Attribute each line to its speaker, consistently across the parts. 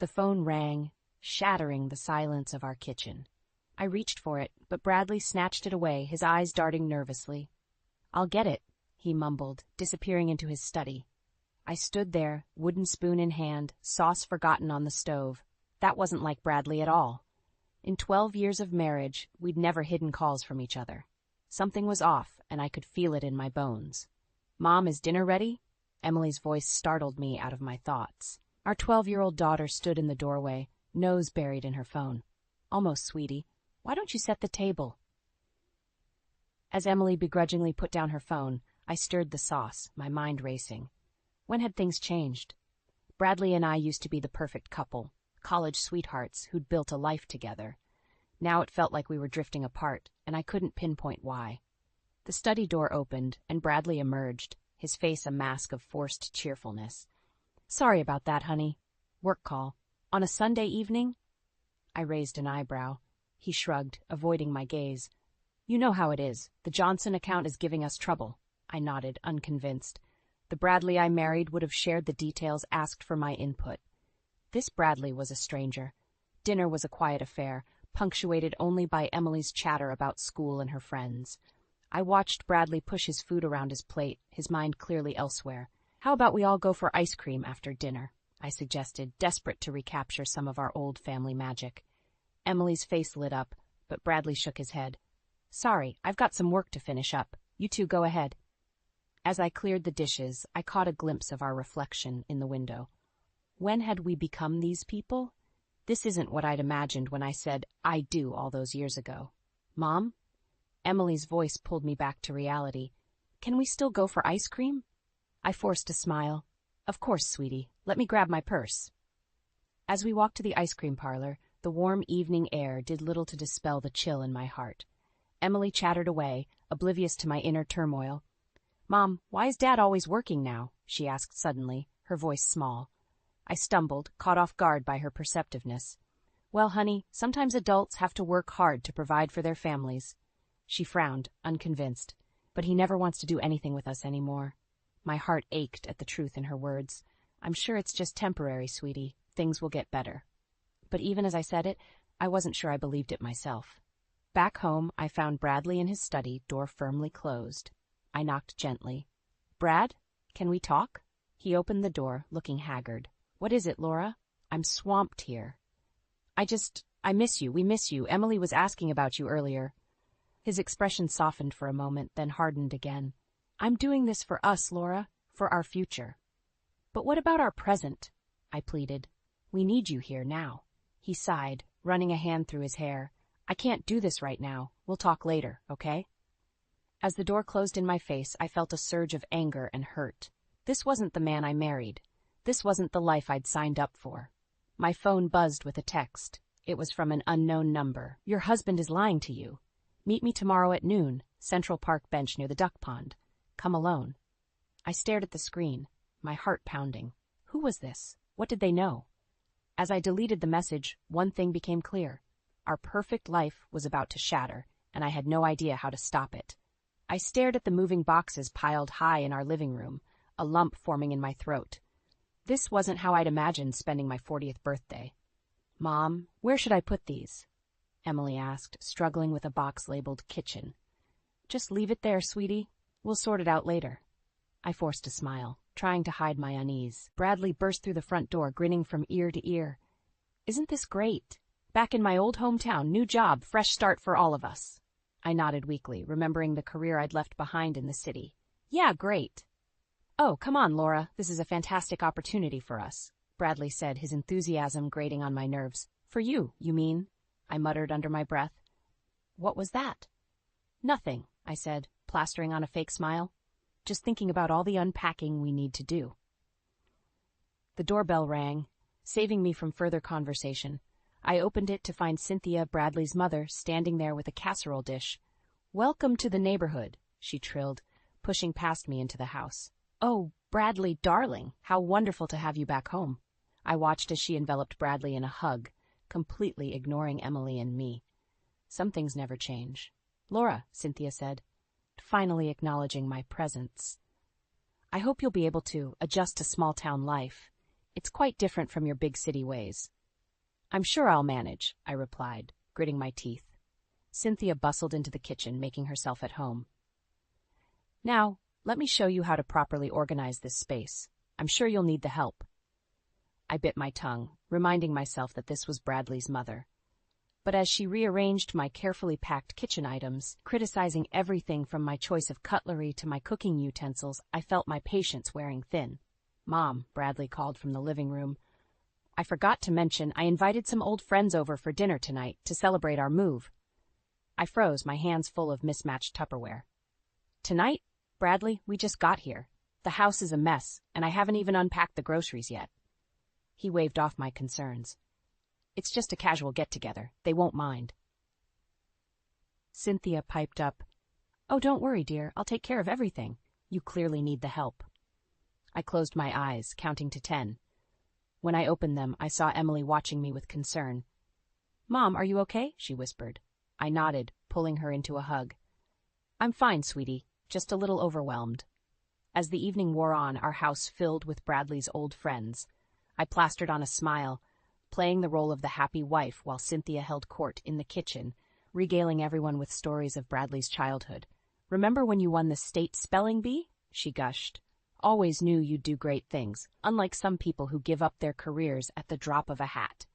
Speaker 1: The phone rang, shattering the silence of our kitchen. I reached for it, but Bradley snatched it away, his eyes darting nervously. "I'll get it," he mumbled, disappearing into his study. I stood there, wooden spoon in hand, sauce forgotten on the stove. That wasn't like Bradley at all. In 12 years of marriage, we'd never hidden calls from each other. Something was off, and I could feel it in my bones. "Mom, is dinner ready?" Emily's voice startled me out of my thoughts. Our 12-year-old daughter stood in the doorway, nose buried in her phone. "Almost, sweetie. Why don't you set the table?" As Emily begrudgingly put down her phone, I stirred the sauce, my mind racing. When had things changed? Bradley and I used to be the perfect couple, college sweethearts who'd built a life together. Now it felt like we were drifting apart, and I couldn't pinpoint why. The study door opened, and Bradley emerged, his face a mask of forced cheerfulness. "Sorry about that, honey. Work call. On a Sunday evening?" I raised an eyebrow. He shrugged, avoiding my gaze. "You know how it is. The Johnson account is giving us trouble." I nodded, unconvinced. The Bradley I married would have shared the details, asked for my input. This Bradley was a stranger. Dinner was a quiet affair, punctuated only by Emily's chatter about school and her friends. I watched Bradley push his food around his plate, his mind clearly elsewhere. "How about we all go for ice cream after dinner?" I suggested, desperate to recapture some of our old family magic. Emily's face lit up, but Bradley shook his head. "Sorry, I've got some work to finish up. You two go ahead." As I cleared the dishes, I caught a glimpse of our reflection in the window. When had we become these people? This isn't what I'd imagined when I said "I do" all those years ago. "Mom?" Emily's voice pulled me back to reality. "Can we still go for ice cream?" I forced a smile. "Of course, sweetie. Let me grab my purse." As we walked to the ice cream parlor, the warm evening air did little to dispel the chill in my heart. Emily chattered away, oblivious to my inner turmoil. "Mom, why is Dad always working now?" she asked suddenly, her voice small. I stumbled, caught off guard by her perceptiveness. "Well, honey, sometimes adults have to work hard to provide for their families." She frowned, unconvinced. "But he never wants to do anything with us anymore." My heart ached at the truth in her words. "I'm sure it's just temporary, sweetie. Things will get better." But even as I said it, I wasn't sure I believed it myself. Back home, I found Bradley in his study, door firmly closed. I knocked gently. "Brad, can we talk?" He opened the door, looking haggard. "What is it, Laura? I'm swamped here." I miss you. We miss you. Emily was asking about you earlier." His expression softened for a moment, then hardened again. "I'm doing this for us, Laura, for our future." "But what about our present?" I pleaded. "We need you here now." He sighed, running a hand through his hair. "I can't do this right now. We'll talk later, okay?" As the door closed in my face, I felt a surge of anger and hurt. This wasn't the man I married. This wasn't the life I'd signed up for. My phone buzzed with a text. It was from an unknown number. "Your husband is lying to you. Meet me tomorrow at noon, Central Park bench near the duck pond. Come alone." I stared at the screen, my heart pounding. Who was this? What did they know? As I deleted the message, one thing became clear. Our perfect life was about to shatter, and I had no idea how to stop it. I stared at the moving boxes piled high in our living room, a lump forming in my throat. This wasn't how I'd imagined spending my 40th birthday. "Mom, where should I put these?" Emily asked, struggling with a box labeled kitchen. "Just leave it there, sweetie. We'll sort it out later." I forced a smile, trying to hide my unease. Bradley burst through the front door, grinning from ear to ear. "Isn't this great? Back in my old hometown, new job, fresh start for all of us." I nodded weakly, remembering the career I'd left behind in the city. "Yeah, great." "Oh, come on, Laura. This is a fantastic opportunity for us," Bradley said, his enthusiasm grating on my nerves. "For you, you mean?" I muttered under my breath. "What was that?" "Nothing," I said, plastering on a fake smile. "Just thinking about all the unpacking we need to do." The doorbell rang, saving me from further conversation. I opened it to find Cynthia, Bradley's mother, standing there with a casserole dish. "Welcome to the neighborhood," she trilled, pushing past me into the house. "Oh, Bradley, darling, how wonderful to have you back home." I watched as she enveloped Bradley in a hug, completely ignoring Emily and me. Some things never change. "Laura," Cynthia said, finally acknowledging my presence. "I hope you'll be able to adjust to small-town life. It's quite different from your big city ways. I'm sure I'll manage, I replied, gritting my teeth. Cynthia bustled into the kitchen, making herself at home. Now, let me show you how to properly organize this space. I'm sure you'll need the help. I bit my tongue, reminding myself that this was Bradley's mother. But as she rearranged my carefully packed kitchen items, criticizing everything from my choice of cutlery to my cooking utensils, I felt my patience wearing thin. "Mom," Bradley called from the living room. "I forgot to mention I invited some old friends over for dinner tonight to celebrate our move." I froze, my hands full of mismatched Tupperware. "Tonight? Bradley, we just got here. The house is a mess, and I haven't even unpacked the groceries yet." He waved off my concerns. "It's just a casual get-together. They won't mind." Cynthia piped up, "Oh, don't worry, dear. I'll take care of everything. You clearly need the help." I closed my eyes, counting to 10. When I opened them, I saw Emily watching me with concern. "Mom, are you okay?" she whispered. I nodded, pulling her into a hug. "I'm fine, sweetie. Just a little overwhelmed." As the evening wore on, our house filled with Bradley's old friends. I plastered on a smile, playing the role of the happy wife while Cynthia held court in the kitchen, regaling everyone with stories of Bradley's childhood. "Remember when you won the state spelling bee?" she gushed. "Always knew you'd do great things, unlike some people who give up their careers at the drop of a hat."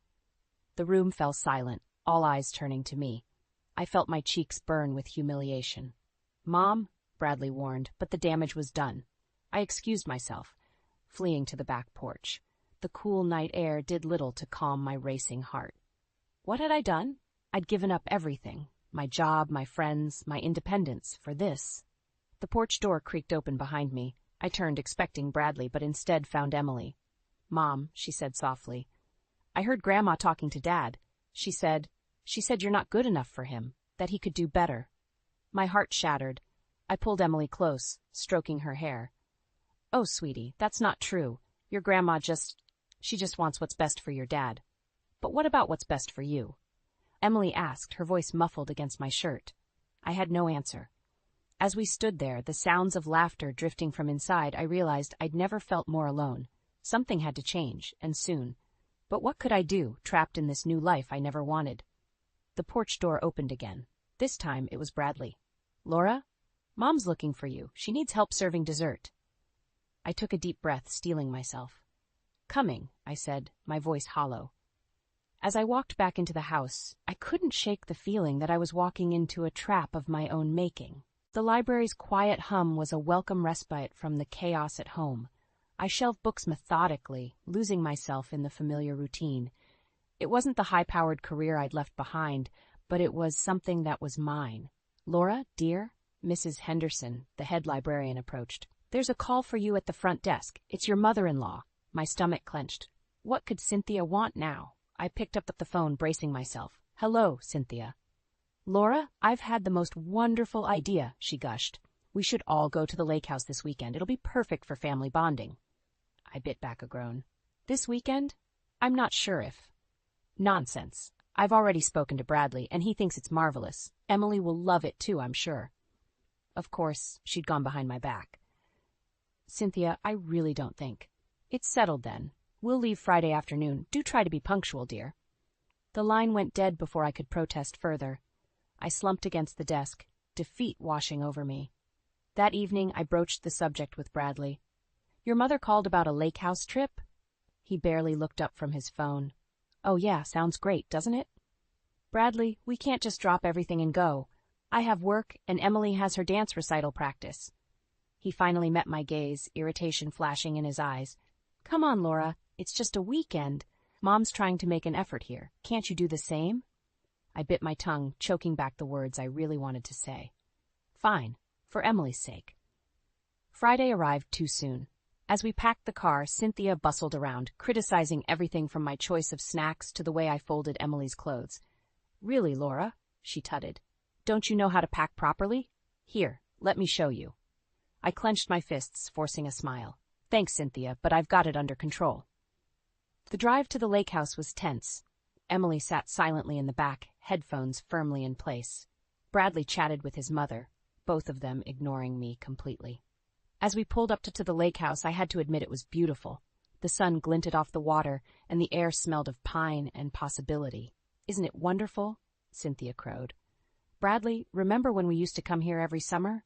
Speaker 1: The room fell silent, all eyes turning to me. I felt my cheeks burn with humiliation. "Mom," Bradley warned, but the damage was done. I excused myself, fleeing to the back porch. The cool night air did little to calm my racing heart. What had I done? I'd given up everything. My job, my friends, my independence, for this. The porch door creaked open behind me. I turned, expecting Bradley, but instead found Emily. "Mom," she said softly, "I heard Grandma talking to Dad. She said you're not good enough for him, that he could do better." My heart shattered. I pulled Emily close, stroking her hair. "Oh, sweetie, that's not true. Your grandma she just wants what's best for your dad. But what about what's best for you?" Emily asked, her voice muffled against my shirt. I had no answer. As we stood there, the sounds of laughter drifting from inside, I realized I'd never felt more alone. Something had to change, and soon. But what could I do, trapped in this new life I never wanted? The porch door opened again. This time it was Bradley. "Laura? Mom's looking for you. She needs help serving dessert." I took a deep breath, steeling myself. "Coming," I said, my voice hollow. As I walked back into the house, I couldn't shake the feeling that I was walking into a trap of my own making. The library's quiet hum was a welcome respite from the chaos at home. I shelved books methodically, losing myself in the familiar routine. It wasn't the high-powered career I'd left behind, but it was something that was mine. "Laura, dear?" Mrs. Henderson, the head librarian, approached. "There's a call for you at the front desk. It's your mother-in-law." My stomach clenched. What could Cynthia want now? I picked up the phone, bracing myself. "Hello, Cynthia." "Laura, I've had the most wonderful idea," she gushed. "We should all go to the lake house this weekend. It'll be perfect for family bonding." I bit back a groan. "This weekend? I'm not sure if—" "Nonsense. I've already spoken to Bradley, and he thinks it's marvelous. Emily will love it too, I'm sure." Of course, she'd gone behind my back. "Cynthia, I really don't think—" "It's settled then. We'll leave Friday afternoon. Do try to be punctual, dear." The line went dead before I could protest further. I slumped against the desk, defeat washing over me. That evening, I broached the subject with Bradley. "Your mother called about a lake house trip?" He barely looked up from his phone. "Oh yeah, sounds great, doesn't it?" "Bradley, we can't just drop everything and go. I have work, and Emily has her dance recital practice." He finally met my gaze, irritation flashing in his eyes. "Come on, Laura. It's just a weekend. Mom's trying to make an effort here. Can't you do the same?" I bit my tongue, choking back the words I really wanted to say. "Fine, for Emily's sake." Friday arrived too soon. As we packed the car, Cynthia bustled around, criticizing everything from my choice of snacks to the way I folded Emily's clothes. "Really, Laura?" she tutted. "Don't you know how to pack properly? Here, let me show you." I clenched my fists, forcing a smile. "Thanks, Cynthia, but I've got it under control." The drive to the lake house was tense. Emily sat silently in the back, headphones firmly in place. Bradley chatted with his mother, both of them ignoring me completely. As we pulled up to the lake house, I had to admit it was beautiful. The sun glinted off the water, and the air smelled of pine and possibility. "Isn't it wonderful?" Cynthia crowed. "Bradley, remember when we used to come here every summer?"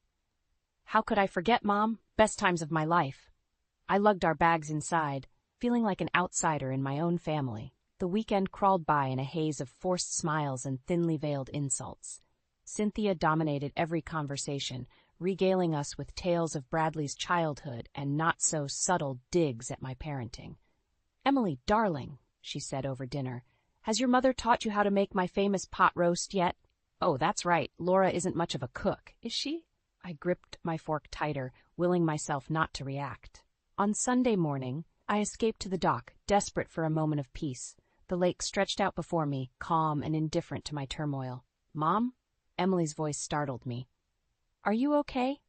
Speaker 1: "How could I forget, Mom? Best times of my life." I lugged our bags inside, feeling like an outsider in my own family. The weekend crawled by in a haze of forced smiles and thinly veiled insults. Cynthia dominated every conversation, regaling us with tales of Bradley's childhood and not-so-subtle digs at my parenting. "Emily, darling," she said over dinner, "has your mother taught you how to make my famous pot roast yet?" "Oh, that's right, Laura isn't much of a cook, is she?" I gripped my fork tighter, willing myself not to react. On Sunday morning, I escaped to the dock, desperate for a moment of peace. The lake stretched out before me, calm and indifferent to my turmoil. "Mom?" Emily's voice startled me. "Are you okay?"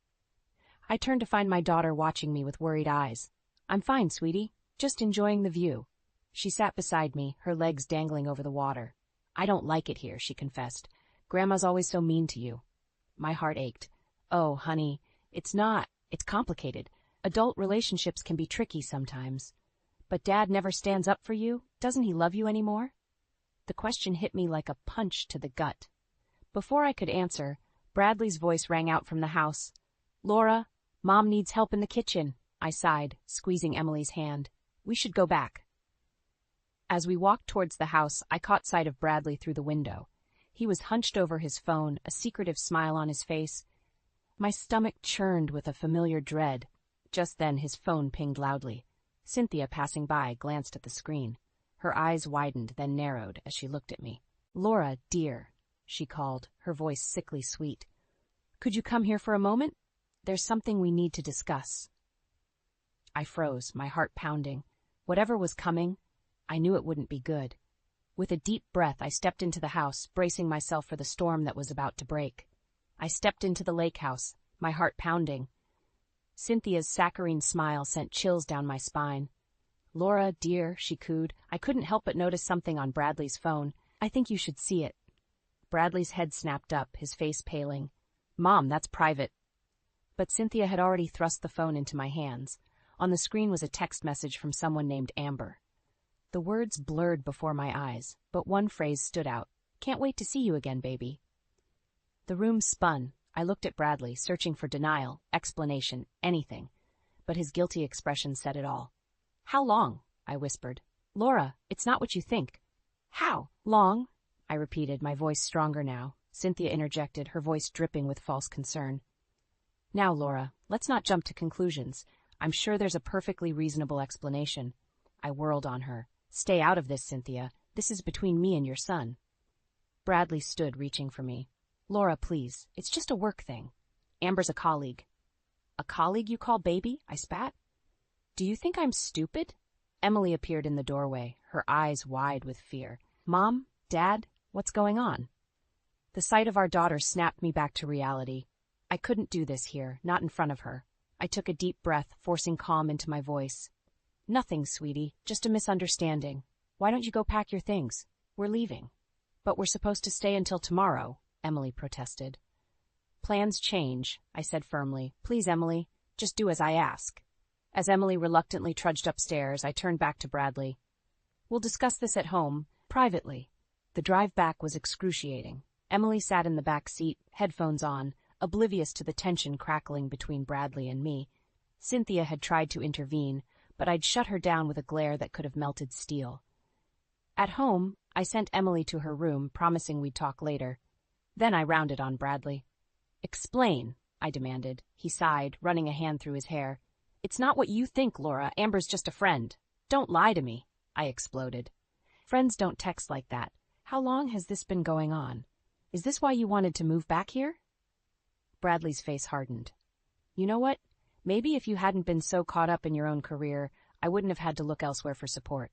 Speaker 1: I turned to find my daughter watching me with worried eyes. "I'm fine, sweetie. Just enjoying the view." She sat beside me, her legs dangling over the water. "I don't like it here," she confessed. "Grandma's always so mean to you." My heart ached. "Oh, honey, it's not. It's complicated. Adult relationships can be tricky sometimes. But Dad never stands up for you? Doesn't he love you anymore?" The question hit me like a punch to the gut. Before I could answer, Bradley's voice rang out from the house. "Laura, Mom needs help in the kitchen," I sighed, squeezing Emily's hand. "We should go back." As we walked towards the house, I caught sight of Bradley through the window. He was hunched over his phone, a secretive smile on his face. My stomach churned with a familiar dread. Just then his phone pinged loudly. Cynthia, passing by, glanced at the screen. Her eyes widened, then narrowed as she looked at me. "Laura, dear," she called, her voice sickly sweet. "Could you come here for a moment? There's something we need to discuss." I froze, my heart pounding. Whatever was coming, I knew it wouldn't be good. With a deep breath, I stepped into the house, bracing myself for the storm that was about to break. I stepped into the lake house, my heart pounding. Cynthia's saccharine smile sent chills down my spine. "Laura, dear," she cooed, "I couldn't help but notice something on Bradley's phone. I think you should see it." Bradley's head snapped up, his face paling. "Mom, that's private." But Cynthia had already thrust the phone into my hands. On the screen was a text message from someone named Amber. The words blurred before my eyes, but one phrase stood out. "Can't wait to see you again, baby." The room spun. I looked at Bradley, searching for denial, explanation, anything. But his guilty expression said it all. "How long?" I whispered. "Laura, it's not what you think." "How long?" I repeated, my voice stronger now. Cynthia interjected, her voice dripping with false concern. "Now, Laura, let's not jump to conclusions. I'm sure there's a perfectly reasonable explanation." I whirled on her. "Stay out of this, Cynthia. This is between me and your son." Bradley stood, reaching for me. "Laura, please. It's just a work thing. Amber's a colleague." "A colleague you call baby?" I spat. "Do you think I'm stupid?" Emily appeared in the doorway, her eyes wide with fear. "Mom? Dad? What's going on?" The sight of our daughter snapped me back to reality. I couldn't do this here, not in front of her. I took a deep breath, forcing calm into my voice. "Nothing, sweetie. Just a misunderstanding. Why don't you go pack your things? We're leaving." "But we're supposed to stay until tomorrow," Emily protested. "Plans change," I said firmly. "Please, Emily, just do as I ask." As Emily reluctantly trudged upstairs, I turned back to Bradley. "We'll discuss this at home, privately." The drive back was excruciating. Emily sat in the back seat, headphones on, oblivious to the tension crackling between Bradley and me. Cynthia had tried to intervene, but I'd shut her down with a glare that could have melted steel. At home, I sent Emily to her room, promising we'd talk later. Then I rounded on Bradley. "Explain," I demanded. He sighed, running a hand through his hair. "It's not what you think, Laura. Amber's just a friend." "Don't lie to me," I exploded. "Friends don't text like that. How long has this been going on? Is this why you wanted to move back here?" Bradley's face hardened. "You know what? Maybe if you hadn't been so caught up in your own career, I wouldn't have had to look elsewhere for support."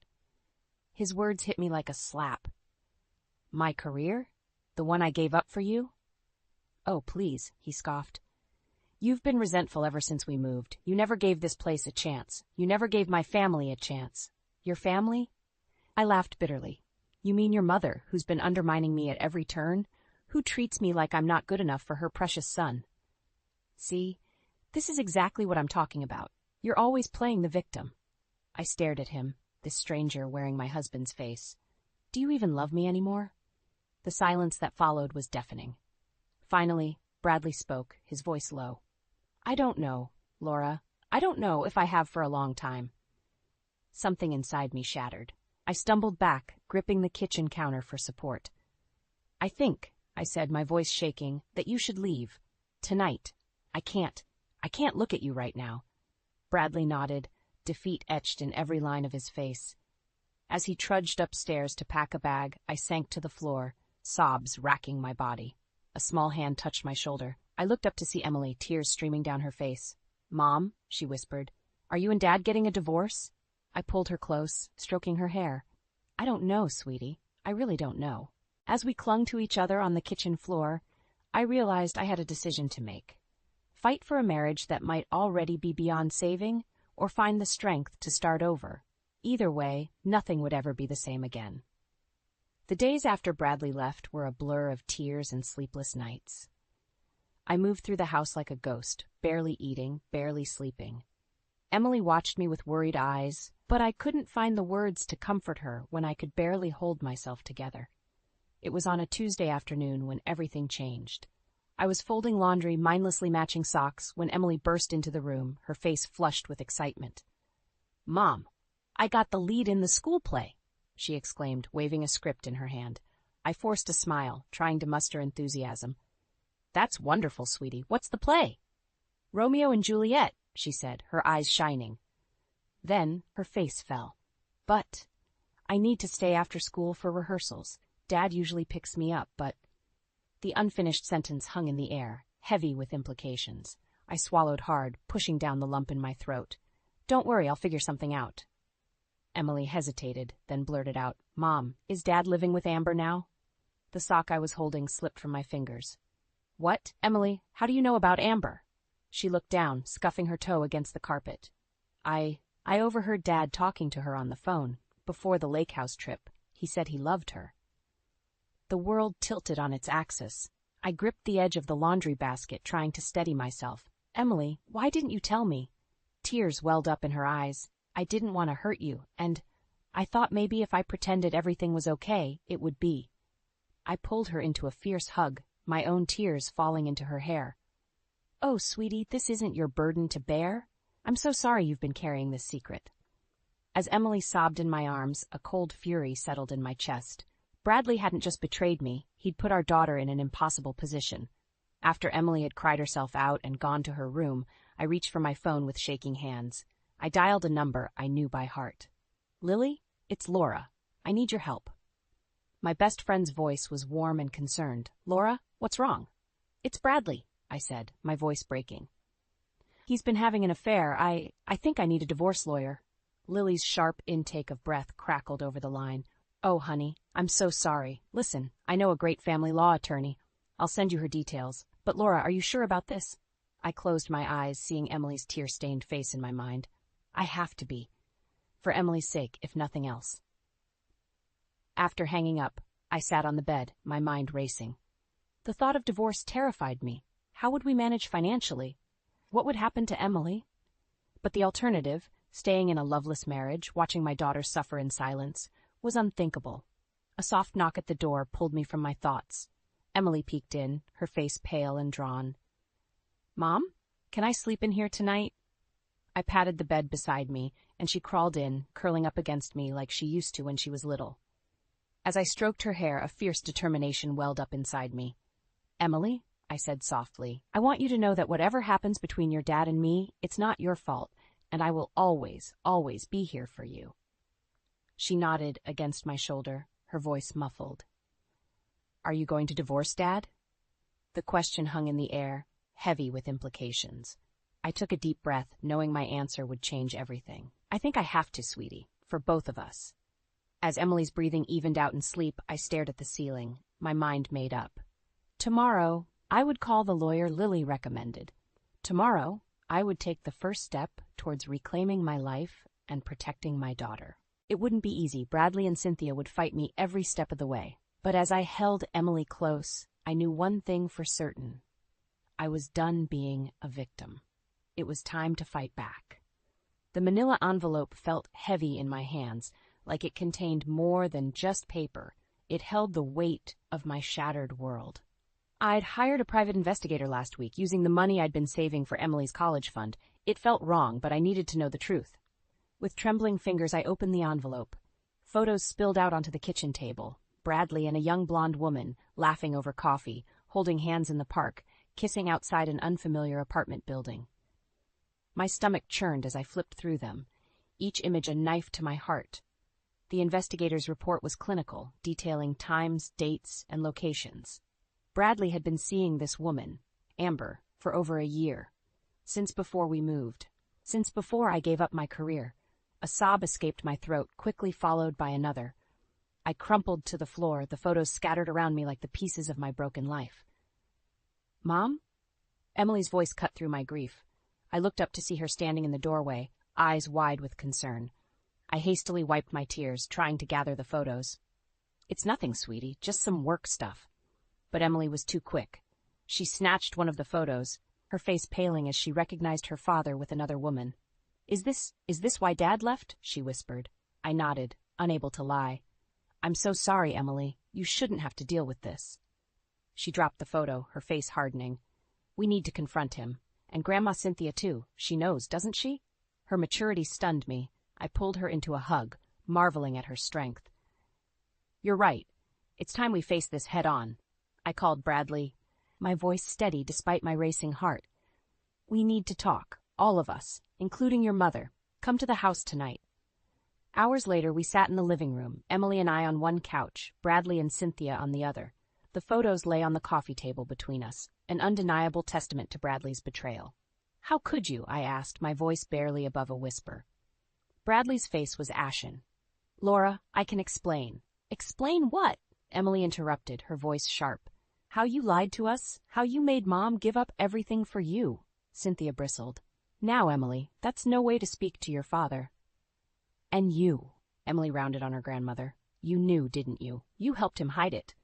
Speaker 1: His words hit me like a slap. "My career? The one I gave up for you?" "Oh, please," he scoffed. "You've been resentful ever since we moved. You never gave this place a chance. You never gave my family a chance." "Your family?" I laughed bitterly. "You mean your mother, who's been undermining me at every turn? Who treats me like I'm not good enough for her precious son?" "See, this is exactly what I'm talking about. You're always playing the victim." I stared at him, this stranger wearing my husband's face. Do you even love me anymore? The silence that followed was deafening. Finally, Bradley spoke, his voice low. I don't know, Laura. I don't know if I have for a long time. Something inside me shattered. I stumbled back, gripping the kitchen counter for support. I think, I said, my voice shaking, that you should leave. Tonight. I can't look at you right now. Bradley nodded, defeat etched in every line of his face. As he trudged upstairs to pack a bag, I sank to the floor, sobs racking my body. A small hand touched my shoulder. I looked up to see Emily, tears streaming down her face. Mom, she whispered, are you and Dad getting a divorce? I pulled her close, stroking her hair. I don't know, sweetie. I really don't know. As we clung to each other on the kitchen floor, I realized I had a decision to make. Fight for a marriage that might already be beyond saving, or find the strength to start over. Either way, nothing would ever be the same again. The days after Bradley left were a blur of tears and sleepless nights. I moved through the house like a ghost, barely eating, barely sleeping. Emily watched me with worried eyes, but I couldn't find the words to comfort her when I could barely hold myself together. It was on a Tuesday afternoon when everything changed. I was folding laundry, mindlessly matching socks, when Emily burst into the room, her face flushed with excitement. Mom, I got the lead in the school play, she exclaimed, waving a script in her hand. I forced a smile, trying to muster enthusiasm. That's wonderful, sweetie. What's the play? Romeo and Juliet, she said, her eyes shining. Then her face fell. But I need to stay after school for rehearsals. Dad usually picks me up, but... The unfinished sentence hung in the air, heavy with implications. I swallowed hard, pushing down the lump in my throat. Don't worry, I'll figure something out. Emily hesitated, then blurted out, Mom, is Dad living with Amber now? The sock I was holding slipped from my fingers. What? Emily, how do you know about Amber? She looked down, scuffing her toe against the carpet. I overheard Dad talking to her on the phone, before the lake house trip. He said he loved her. The world tilted on its axis. I gripped the edge of the laundry basket, trying to steady myself. Emily, why didn't you tell me? Tears welled up in her eyes. I didn't want to hurt you, and I thought maybe if I pretended everything was okay, it would be. I pulled her into a fierce hug, my own tears falling into her hair. Oh, sweetie, this isn't your burden to bear. I'm so sorry you've been carrying this secret. As Emily sobbed in my arms, a cold fury settled in my chest. Bradley hadn't just betrayed me, he'd put our daughter in an impossible position. After Emily had cried herself out and gone to her room, I reached for my phone with shaking hands. I dialed a number I knew by heart. Lily, it's Laura. I need your help. My best friend's voice was warm and concerned. Laura, what's wrong? It's Bradley, I said, my voice breaking. He's been having an affair. I think I need a divorce lawyer. Lily's sharp intake of breath crackled over the line. Oh, honey, I'm so sorry. Listen, I know a great family law attorney. I'll send you her details. But Laura, are you sure about this? I closed my eyes, seeing Emily's tear-stained face in my mind. I have to be. For Emily's sake, if nothing else. After hanging up, I sat on the bed, my mind racing. The thought of divorce terrified me. How would we manage financially? What would happen to Emily? But the alternative, staying in a loveless marriage, watching my daughter suffer in silence, was unthinkable. A soft knock at the door pulled me from my thoughts. Emily peeked in, her face pale and drawn. Mom, can I sleep in here tonight? I patted the bed beside me, and she crawled in, curling up against me like she used to when she was little. As I stroked her hair, a fierce determination welled up inside me. Emily, I said softly, I want you to know that whatever happens between your dad and me, it's not your fault, and I will always, always be here for you. She nodded against my shoulder, her voice muffled. Are you going to divorce Dad? The question hung in the air, heavy with implications. I took a deep breath, knowing my answer would change everything. I think I have to, sweetie, for both of us. As Emily's breathing evened out in sleep, I stared at the ceiling, my mind made up. Tomorrow, I would call the lawyer Lily recommended. Tomorrow, I would take the first step towards reclaiming my life and protecting my daughter. It wouldn't be easy. Bradley and Cynthia would fight me every step of the way. But as I held Emily close, I knew one thing for certain. I was done being a victim. It was time to fight back. The manila envelope felt heavy in my hands, like it contained more than just paper. It held the weight of my shattered world. I'd hired a private investigator last week using the money I'd been saving for Emily's college fund. It felt wrong, but I needed to know the truth. With trembling fingers, I opened the envelope. Photos spilled out onto the kitchen table. Bradley and a young blonde woman, laughing over coffee, holding hands in the park, kissing outside an unfamiliar apartment building. My stomach churned as I flipped through them, each image a knife to my heart. The investigator's report was clinical, detailing times, dates, and locations. Bradley had been seeing this woman, Amber, for over a year. Since before we moved. Since before I gave up my career. A sob escaped my throat, quickly followed by another. I crumpled to the floor, the photos scattered around me like the pieces of my broken life. "Mom?" Emily's voice cut through my grief. I looked up to see her standing in the doorway, eyes wide with concern. I hastily wiped my tears, trying to gather the photos. "It's nothing, sweetie, just some work stuff." But Emily was too quick. She snatched one of the photos, her face paling as she recognized her father with another woman. Is this why Dad left?" she whispered. I nodded, unable to lie. "I'm so sorry, Emily. You shouldn't have to deal with this." She dropped the photo, her face hardening. "We need to confront him. And Grandma Cynthia, too. She knows, doesn't she?" Her maturity stunned me. I pulled her into a hug, marveling at her strength. "You're right. It's time we face this head on." I called Bradley, my voice steady despite my racing heart. "We need to talk, all of us, including your mother. Come to the house tonight." Hours later, we sat in the living room, Emily and I on one couch, Bradley and Cynthia on the other. The photos lay on the coffee table between us, an undeniable testament to Bradley's betrayal. "How could you?" I asked, my voice barely above a whisper. Bradley's face was ashen. "Laura, I can explain." "Explain what?" Emily interrupted, her voice sharp. "How you lied to us, how you made Mom give up everything for you." Cynthia bristled. "Now, Emily, that's no way to speak to your father." "And you," Emily rounded on her grandmother. "You knew, didn't you? You helped him hide it."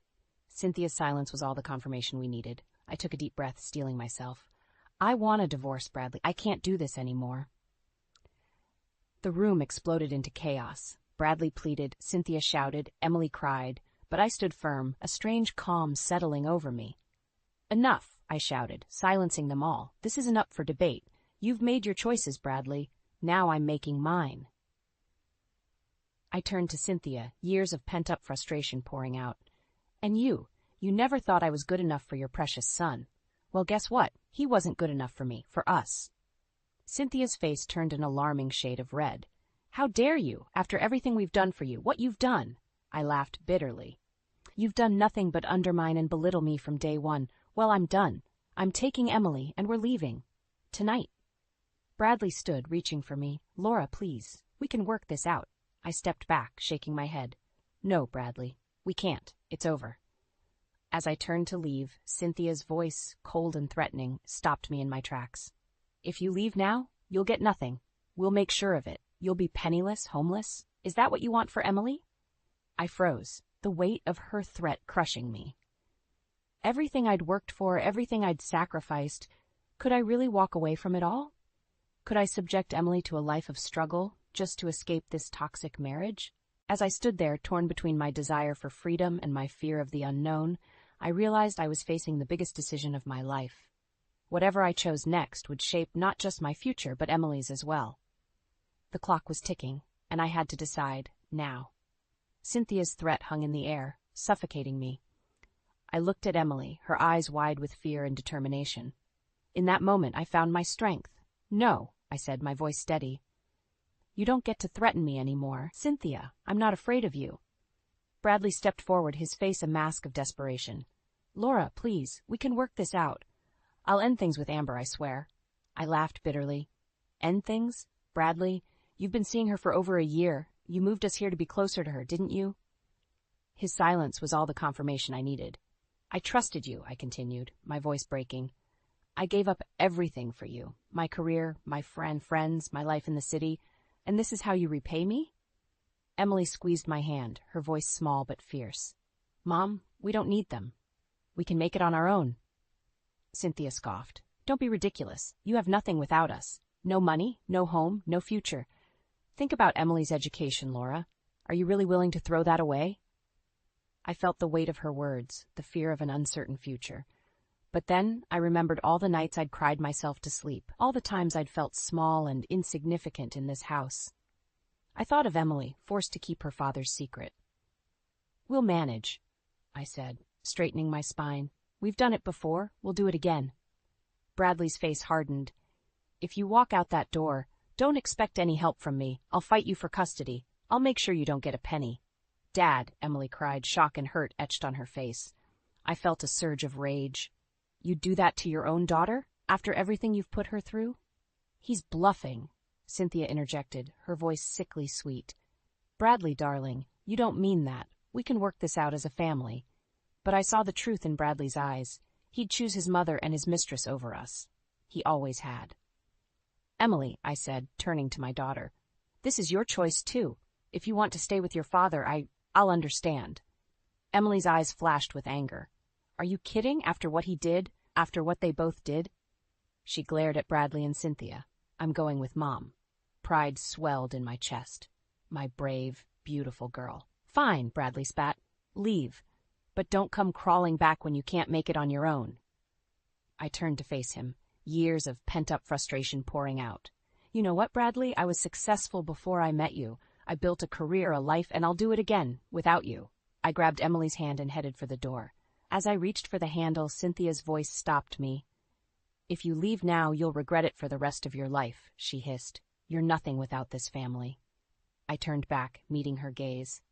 Speaker 1: Cynthia's silence was all the confirmation we needed. I took a deep breath, steeling myself. "I want a divorce, Bradley. I can't do this anymore." The room exploded into chaos. Bradley pleaded, Cynthia shouted, Emily cried, but I stood firm, a strange calm settling over me. "Enough," I shouted, silencing them all. "This isn't up for debate. You've made your choices, Bradley. Now I'm making mine." I turned to Cynthia, years of pent-up frustration pouring out. "And you never thought I was good enough for your precious son. Well, guess what? He wasn't good enough for me, for us." Cynthia's face turned an alarming shade of red. "How dare you, after everything we've done for you, what you've done?" I laughed bitterly. "You've done nothing but undermine and belittle me from day one. Well, I'm done. I'm taking Emily, and we're leaving. Tonight." Bradley stood, reaching for me. "Laura, please. We can work this out." I stepped back, shaking my head. "No, Bradley. We can't. It's over." As I turned to leave, Cynthia's voice, cold and threatening, stopped me in my tracks. "If you leave now, you'll get nothing. We'll make sure of it. You'll be penniless, homeless. Is that what you want for Emily?" I froze, the weight of her threat crushing me. Everything I'd worked for, everything I'd sacrificed, could I really walk away from it all? Could I subject Emily to a life of struggle just to escape this toxic marriage? As I stood there, torn between my desire for freedom and my fear of the unknown, I realized I was facing the biggest decision of my life. Whatever I chose next would shape not just my future, but Emily's as well. The clock was ticking, and I had to decide, now. Cynthia's threat hung in the air, suffocating me. I looked at Emily, her eyes wide with fear and determination. In that moment, I found my strength. "No," I said, my voice steady. "You don't get to threaten me anymore. Cynthia, I'm not afraid of you." Bradley stepped forward, his face a mask of desperation. "Laura, please, we can work this out. I'll end things with Amber, I swear." I laughed bitterly. "End things? Bradley, you've been seeing her for over a year. You moved us here to be closer to her, didn't you?" His silence was all the confirmation I needed. "I trusted you," I continued, my voice breaking. "I gave up everything for you, my career, my friends, my life in the city, and this is how you repay me?" Emily squeezed my hand, her voice small but fierce. "Mom, we don't need them. We can make it on our own." Cynthia scoffed. "Don't be ridiculous. You have nothing without us. No money, no home, no future. Think about Emily's education, Laura. Are you really willing to throw that away? I felt the weight of her words, the fear of an uncertain future. But then I remembered all the nights I'd cried myself to sleep, all the times I'd felt small and insignificant in this house. I thought of Emily, forced to keep her father's secret. "We'll manage," I said, straightening my spine. "We've done it before, we'll do it again." Bradley's face hardened. "If you walk out that door, don't expect any help from me. I'll fight you for custody. I'll make sure you don't get a penny." "Dad," Emily cried, shock and hurt etched on her face. I felt a surge of rage. "You'd do that to your own daughter, after everything you've put her through?" "He's bluffing," Cynthia interjected, her voice sickly sweet. "Bradley, darling, you don't mean that. We can work this out as a family." But I saw the truth in Bradley's eyes. He'd choose his mother and his mistress over us. He always had. "Emily," I said, turning to my daughter, "this is your choice, too. If you want to stay with your father, I'll understand." Emily's eyes flashed with anger. "Are you kidding, after what he did, after what they both did?" She glared at Bradley and Cynthia. "I'm going with Mom." Pride swelled in my chest. My brave, beautiful girl. "Fine," Bradley spat. "Leave. But don't come crawling back when you can't make it on your own." I turned to face him, years of pent-up frustration pouring out. "You know what, Bradley? I was successful before I met you. I built a career, a life, and I'll do it again, without you." I grabbed Emily's hand and headed for the door. As I reached for the handle, Cynthia's voice stopped me. "If you leave now, you'll regret it for the rest of your life," she hissed. "You're nothing without this family." I turned back, meeting her gaze.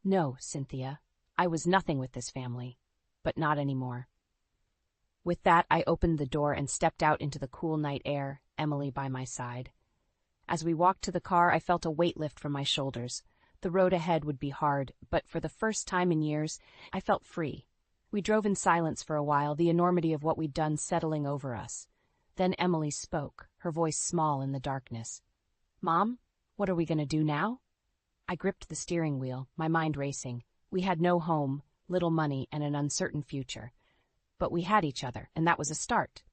Speaker 1: "No, Cynthia, I was nothing with this family, but not anymore." With that, I opened the door and stepped out into the cool night air, Emily by my side. As we walked to the car, I felt a weight lift from my shoulders. The road ahead would be hard, but for the first time in years, I felt free. We drove in silence for a while, the enormity of what we'd done settling over us. Then Emily spoke, her voice small in the darkness. "Mom, what are we going to do now?" I gripped the steering wheel, my mind racing. We had no home, little money, and an uncertain future. But we had each other, and that was a start.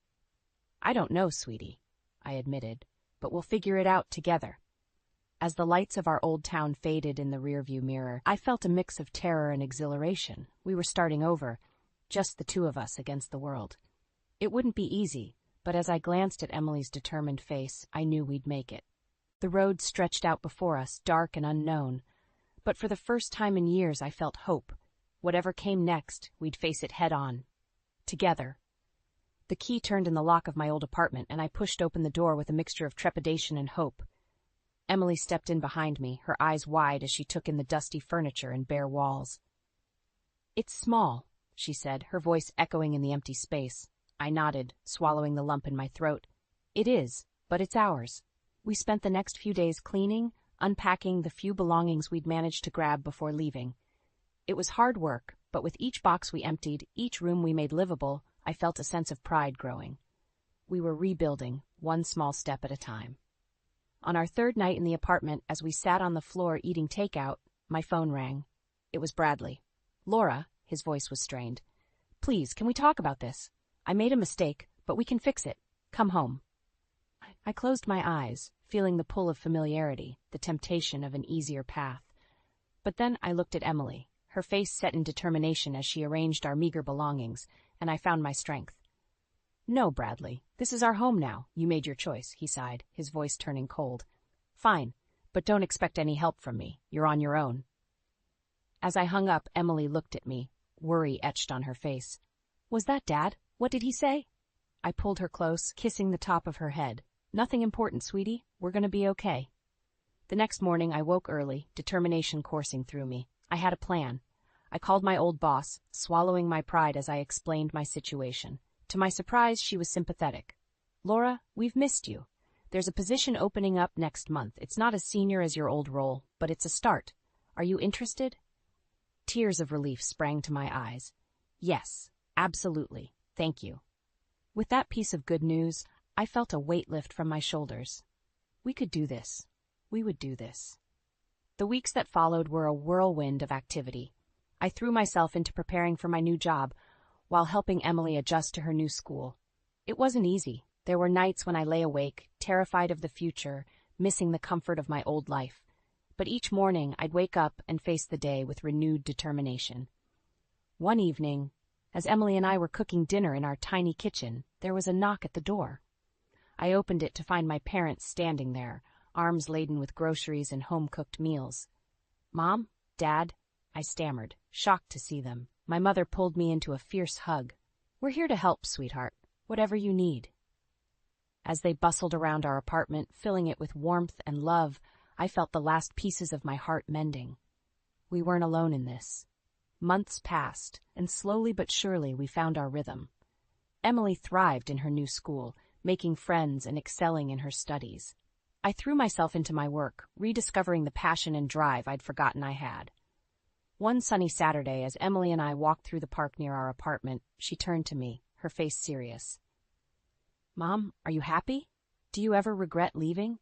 Speaker 1: "I don't know, sweetie," I admitted, "but we'll figure it out together." As the lights of our old town faded in the rearview mirror, I felt a mix of terror and exhilaration. We were starting over, just the two of us against the world. It wouldn't be easy, but as I glanced at Emily's determined face, I knew we'd make it. The road stretched out before us, dark and unknown. But for the first time in years, I felt hope. Whatever came next, we'd face it head-on. Together. The key turned in the lock of my old apartment, and I pushed open the door with a mixture of trepidation and hope. Emily stepped in behind me, her eyes wide as she took in the dusty furniture and bare walls. "It's small," she said, her voice echoing in the empty space. I nodded, swallowing the lump in my throat. "It is, but it's ours." We spent the next few days cleaning, unpacking the few belongings we'd managed to grab before leaving. It was hard work, but with each box we emptied, each room we made livable, I felt a sense of pride growing. We were rebuilding, one small step at a time. On our third night in the apartment, as we sat on the floor eating takeout, my phone rang. It was Bradley. "Laura," his voice was strained. "Please, can we talk about this? I made a mistake, but we can fix it. Come home." I closed my eyes, feeling the pull of familiarity, the temptation of an easier path. But then I looked at Emily, her face set in determination as she arranged our meager belongings, and I found my strength. "No, Bradley, this is our home now. You made your choice," he sighed, his voice turning cold. "Fine, but don't expect any help from me. You're on your own." As I hung up, Emily looked at me, worry etched on her face. "Was that Dad? What did he say?" I pulled her close, kissing the top of her head. "Nothing important, sweetie. We're going to be okay." The next morning I woke early, determination coursing through me. I had a plan. I called my old boss, swallowing my pride as I explained my situation. To my surprise, she was sympathetic. "Laura, we've missed you. There's a position opening up next month. It's not as senior as your old role, but it's a start. Are you interested?" Tears of relief sprang to my eyes. "Yes, absolutely. Thank you." With that piece of good news, I felt a weight lift from my shoulders. We could do this. We would do this. The weeks that followed were a whirlwind of activity. I threw myself into preparing for my new job, while helping Emily adjust to her new school. It wasn't easy. There were nights when I lay awake, terrified of the future, missing the comfort of my old life. But each morning I'd wake up and face the day with renewed determination. One evening, as Emily and I were cooking dinner in our tiny kitchen, there was a knock at the door. I opened it to find my parents standing there, arms laden with groceries and home-cooked meals. "Mom? Dad?" I stammered, shocked to see them. My mother pulled me into a fierce hug. "We're here to help, sweetheart. Whatever you need." As they bustled around our apartment, filling it with warmth and love, I felt the last pieces of my heart mending. We weren't alone in this. Months passed, and slowly but surely we found our rhythm. Emily thrived in her new school, making friends and excelling in her studies. I threw myself into my work, rediscovering the passion and drive I'd forgotten I had. One sunny Saturday, as Emily and I walked through the park near our apartment, she turned to me, her face serious. "Mom, are you happy? Do you ever regret leaving?"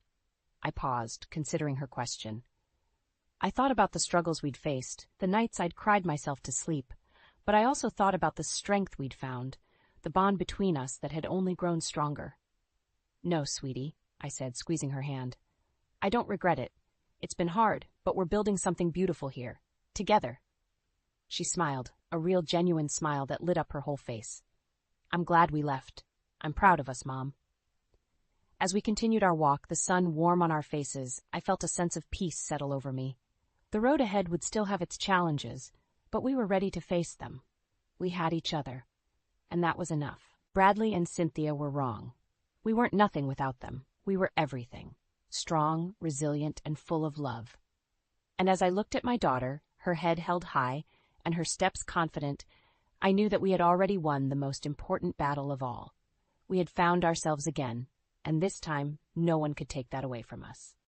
Speaker 1: I paused, considering her question. I thought about the struggles we'd faced, the nights I'd cried myself to sleep, but I also thought about the strength we'd found, the bond between us that had only grown stronger. "No, sweetie," I said, squeezing her hand. "I don't regret it. It's been hard, but we're building something beautiful here. Together." She smiled, a real genuine smile that lit up her whole face. "I'm glad we left. I'm proud of us, Mom." As we continued our walk, the sun warm on our faces, I felt a sense of peace settle over me. The road ahead would still have its challenges, but we were ready to face them. We had each other, and that was enough. Bradley and Cynthia were wrong. We weren't nothing without them. We were everything, strong, resilient, and full of love. And as I looked at my daughter, her head held high, and her steps confident, I knew that we had already won the most important battle of all. We had found ourselves again, and this time no one could take that away from us.